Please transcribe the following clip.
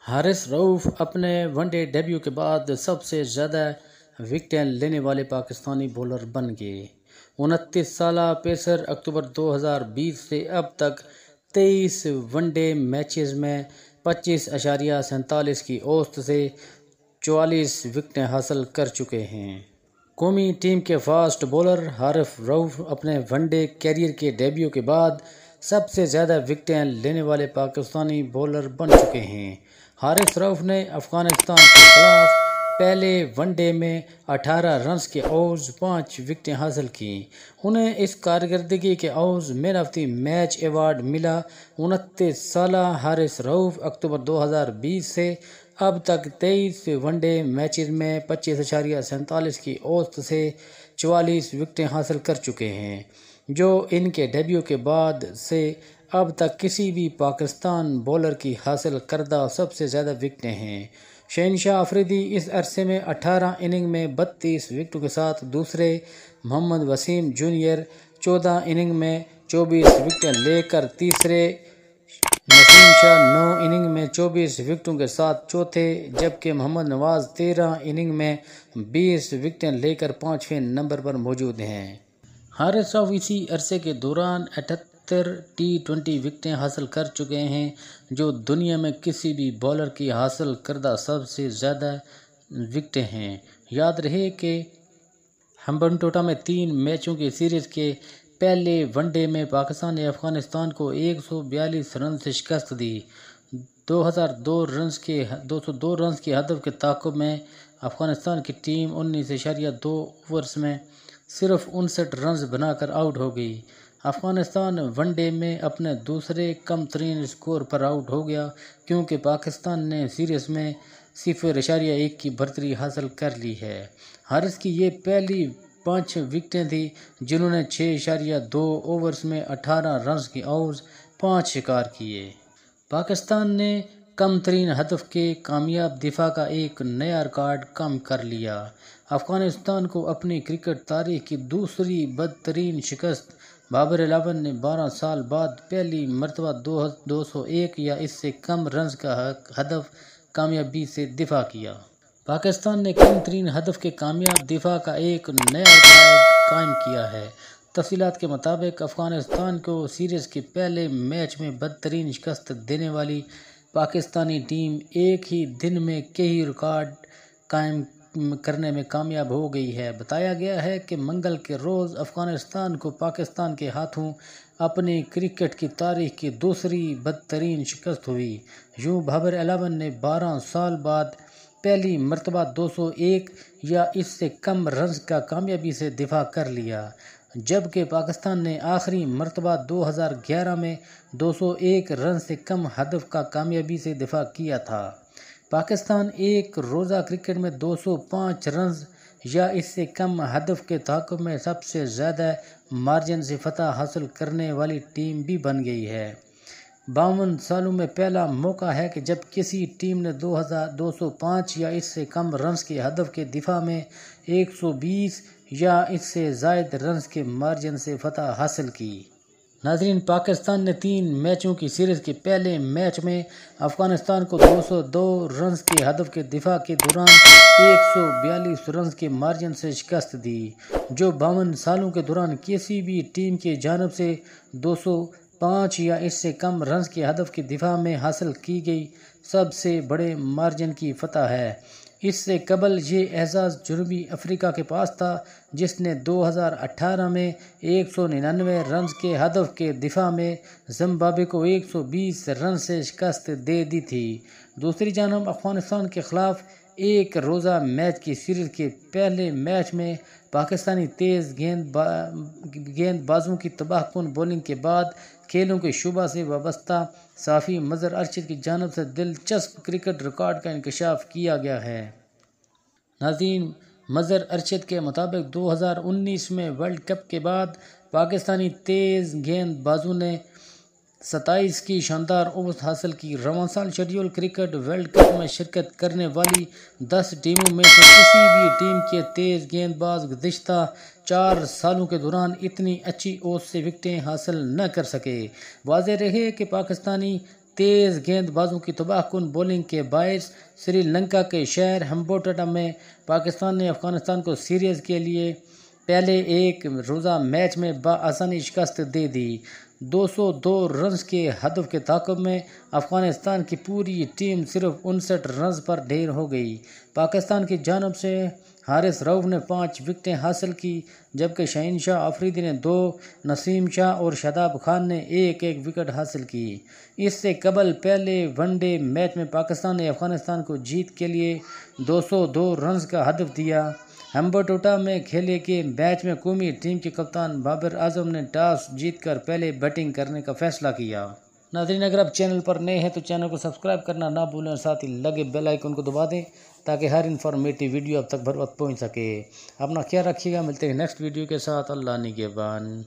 حارث رؤف اپنے one day debut کے بعد سب سے زیادہ وکٹیں لینے والے پاکستانی بولر بن گئے۔ 29 سالہ پیسر اکتوبر 2020 سے اب تک 23 ون ڈے میچز میں 25.47 کی اوسط سے 44 وکٹیں حاصل کر چکے ہیں۔ قومی ٹیم کے فاسٹ بولر حارث رؤف اپنے ون ڈے کیریئر کے ڈیبیو کے بعد سب سے زیادہ وکٹیں لینے والے پاکستانی بولر بن چکے ہیں۔ حارث رؤف نے افغانستان کے خلاف پہلے ون ڈے میں 18 رنز کے عوض 5 وکٹیں حاصل کیں۔ انہیں اس کارکردگی کے عوض مین آف دی میچ ایوارڈ ملا۔ 29 سالہ حارث رؤف اکتوبر 2020 سے اب تک 23 ون ڈے میچز میں 25.47 کی اوسط سے 44 وکٹیں حاصل کر چکے ہیں، جو ان کے ڈیبیو کے بعد سے اب تک کسی بھی پاکستان بولر کی حاصل کردہ سب سے زیادہ وکٹیں ہیں۔ شہنشاہ آفریدی اس عرصے میں 18 اننگ میں 32 وکٹوں کے ساتھ دوسرے، محمد وسیم جونیئر 14 اننگ میں 24 وکٹیں لے کر تیسرے، نسیم شاہ 9 اننگ میں 24 وکٹوں کے ساتھ چوتھے، جبکہ محمد نواز 13 اننگ میں 20 وکٹیں لے کر 5ویں نمبر پر موجود ہیں۔ حارث رؤف اسی عرصے کے دوران 78 ٹی20 وکٹیں حاصل کر چکے ہیں، جو دنیا میں کسی بھی بولر کی حاصل کردہ سب سے زیادہ وکٹیں ہیں۔ یاد رہے کہ ہمبنٹوٹا میں 3 میچوں کی سیریز کے پہلے ون ڈے میں پاکستان نے افغانستان کو 142 رنز سے شکست دی۔ 202 رنز کے ہدف کے تعاقب میں افغانستان کی ٹیم 19.2 اوورز میں صرف 59 رنز بنا کر آؤٹ ہو گئی۔ افغانستان ون ڈے میں اپنے دوسرے کم ترین اسکور پر آؤٹ ہو گیا، کیونکہ پاکستان نے سیریز میں 0.1 کی برتری حاصل کر لی ہے۔ حارث کی یہ پہلی 5 وکٹیں تھیں، جنہوں نے 6.2 اوورز میں 18 رنز کے عوض 5 شکار کیے۔ پاکستان نے کم ترین ہدف کے کامیاب دفاع کا ایک نیا ریکارڈ کام کر لیا۔ افغانستان کو اپنی کرکٹ تاریخ کی دوسری بدترین شکست بابر اعظم نے 12 سال بعد پہلی مرتبہ 201 یا اس سے کم رنز کا ہدف کامیابی سے دفاع کیا۔ پاکستان نے کم ترین ہدف کے کامیاب دفاع کا ایک نیا ریکارڈ قائم کیا ہے۔ تفصیلات کے مطابق افغانستان کو سیریز کے پہلے میچ میں بدترین شکست دینے والی پاکستانی ٹیم ایک ہی دن میں کئی ریکارڈ قائم کرنے میں کامیاب ہو گئی ہے۔ بتایا گیا ہے کہ منگل کے روز افغانستان کو پاکستان کے ہاتھوں اپنی کرکٹ کی تاریخ کی دوسری بدترین شکست ہوئی۔ یوں بابر اعظم نے 12 سال بعد پہلی مرتبہ 201 یا اس سے کم رنز کا کامیابی سے دفاع کر لیا، جبکہ پاکستان نے آخری مرتبہ 2011 میں 201 رنز سے کم ہدف کا کامیابی سے دفاع کیا تھا۔ پاکستان ایک روزہ کرکٹ میں 205 رنز یا اس سے کم ہدف کے تعاقب میں سب سے زیادہ مارجن سے فتح حاصل کرنے والی ٹیم بھی بن گئی ہے۔ 52 سالوں میں پہلا موقع ہے کہ جب کسی ٹیم نے 205 یا اس سے کم رنز کے ہدف کے دفاع میں 120 یا اس سے زائد رنز کے مارجن سے فتح حاصل کی۔ ناظرین، پاکستان نے 3 میچوں کی سیریز کے پہلے میچ میں افغانستان کو 202 رنز کے ہدف کے دفاع کے دوران 142 رنز کے مارجن سے شکست دی، جو 52 سالوں کے دوران کسی بھی ٹیم کی جانب سے 205 یا اس سے کم رنز کے ہدف کے دفاع میں حاصل کی گئی سب سے بڑے مارجن کی فتح ہے۔ اس سے قبل یہ اعزاز جنوبی افریقہ کے پاس تھا، جس نے 2018 میں 199 رنز کے ہدف کے دفاع میں زمبابوے کو 120 رنز سے شکست دے دی تھی۔ دوسری جانب افغانستان کے خلاف ایک روزہ میچ کی سیریز کے پہلے میچ میں پاکستانی تیز گیند بازوں کی تباہ کن بولنگ کے بعد کھیلوں کے شعبہ سے وابستہ صحافی مظہر ارشد کی جانب سے دلچسپ کرکٹ ریکارڈ کا انکشاف کیا گیا ہے۔ ناظرین، مظہر ارشد کے مطابق 2019 میں ورلڈ کپ کے بعد پاکستانی تیز گیند بازوں نے 27 کی شاندار اوسط حاصل کی۔ رواں سال شیڈول کرکٹ ورلڈ کپ میں شرکت کرنے والی 10 ٹیموں میں سے کسی بھی ٹیم کے تیز گیند باز گزشتہ 4 سالوں کے دوران اتنی اچھی اوسط سے وکٹیں حاصل نہ کر سکے۔ واضح رہے کہ پاکستانی تیز گیند بازوں کی تباہ کن بولنگ کے باعث سری لنکا کے شہر ہمبنٹوٹا میں پاکستان نے افغانستان کو سیریز کے لیے پہلے ایک روزہ میچ میں بآسانی شکست دے دی۔ 202 رنز کے ہدف کے تعاقب میں افغانستان کی پوری ٹیم صرف 59 رنز پر ڈھیر ہو گئی۔ پاکستان کی جانب سے حارث رؤف نے 5 وکٹیں حاصل کی، جبکہ شہین شاہ آفریدی نے 2، نسیم شاہ اور شاداب خان نے 1 وکٹ حاصل کی۔ اس سے قبل پہلے ون ڈے میچ میں پاکستان نے افغانستان کو جیت کے لیے 202 رنز کا ہدف دیا۔ ہمبنٹوٹا میں کھیلے گئے میچ میں قومی ٹیم کے کپتان بابر اعظم نے ٹاس جیت کر پہلے بیٹنگ کرنے کا فیصلہ کیا۔ ناظرین، اگر آپ چینل پر نئے ہیں تو چینل کو سبسکرائب کرنا نہ بھولیں اور ساتھ ہی لگے بیل آئیکن کو دبا دیں تاکہ ہر انفارمیٹیو ویڈیو اب تک بر وقت پہنچ سکے۔ اپنا خیال رکھیے گا، ملتے ہیں نیکسٹ ویڈیو کے ساتھ۔ اللہ نگہبان۔